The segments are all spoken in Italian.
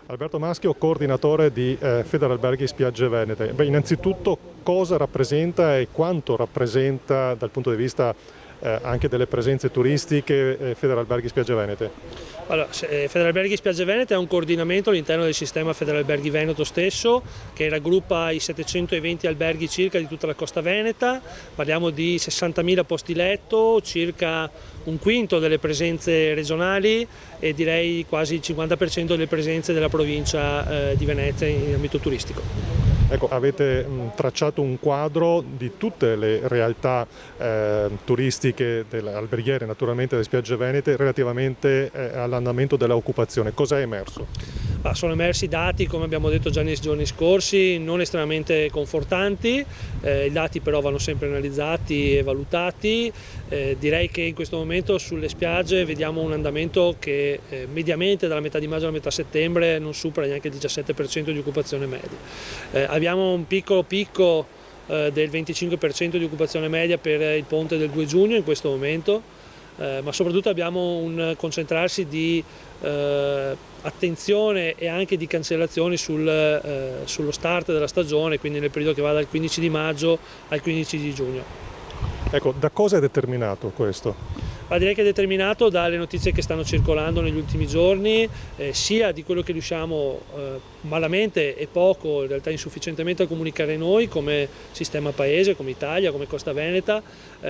Alberto Maschio, coordinatore di Federalberghi Spiagge Venete. Innanzitutto cosa rappresenta e quanto rappresenta dal punto di vista anche delle presenze turistiche Federalberghi Spiagge Venete? Allora, Federalberghi Spiagge Venete è un coordinamento all'interno del sistema Federalberghi Veneto stesso, che raggruppa i 720 alberghi circa di tutta la costa veneta. Parliamo di 60.000 posti letto, circa un quinto delle presenze regionali e direi quasi il 50% delle presenze della provincia di Venezia in ambito turistico. Ecco, avete tracciato un quadro di tutte le realtà turistiche, alberghiere naturalmente delle spiagge venete, relativamente all'andamento dell'occupazione. Cosa è emerso? Sono emersi dati, come abbiamo detto già nei giorni scorsi, non estremamente confortanti. I dati però vanno sempre analizzati e valutati. Direi che in questo momento sulle spiagge vediamo un andamento che mediamente dalla metà di maggio alla metà settembre non supera neanche il 17% di occupazione media. Abbiamo un piccolo picco del 25% di occupazione media per il ponte del 2 giugno in questo momento, ma soprattutto abbiamo un concentrarsi di attenzione e anche di cancellazioni sullo start della stagione, quindi nel periodo che va dal 15 di maggio al 15 di giugno. Ecco, da cosa è determinato questo? Direi che è determinato dalle notizie che stanno circolando negli ultimi giorni, sia di quello che riusciamo malamente e poco, in realtà insufficientemente a comunicare noi come sistema paese, come Italia, come Costa Veneta,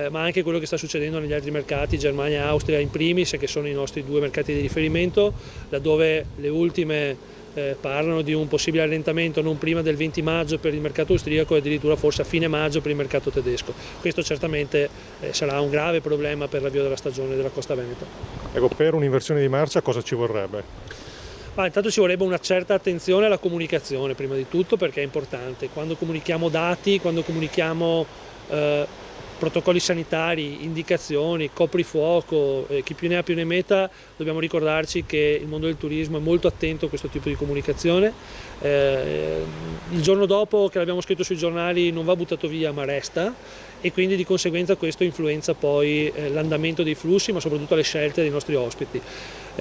ma anche quello che sta succedendo negli altri mercati, Germania e Austria in primis, che sono i nostri due mercati di riferimento, laddove le ultime parlano di un possibile allentamento non prima del 20 maggio per il mercato austriaco e addirittura forse a fine maggio per il mercato tedesco. Questo certamente sarà un grave problema per l'avvio della stagione della Costa Veneta. Ecco, per un'inversione di marcia cosa ci vorrebbe? Intanto ci vorrebbe una certa attenzione alla comunicazione prima di tutto, perché è importante. Quando comunichiamo dati, quando comunichiamo protocolli sanitari, indicazioni, coprifuoco, chi più ne ha più ne metta, dobbiamo ricordarci che il mondo del turismo è molto attento a questo tipo di comunicazione. Il giorno dopo che l'abbiamo scritto sui giornali non va buttato via ma resta, e quindi di conseguenza questo influenza poi l'andamento dei flussi, ma soprattutto le scelte dei nostri ospiti.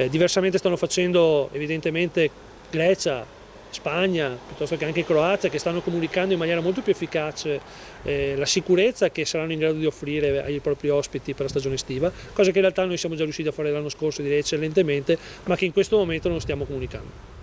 Diversamente stanno facendo evidentemente Grecia, Spagna, piuttosto che anche Croazia, che stanno comunicando in maniera molto più efficace la sicurezza che saranno in grado di offrire ai propri ospiti per la stagione estiva, cosa che in realtà noi siamo già riusciti a fare l'anno scorso, direi eccellentemente, ma che in questo momento non stiamo comunicando.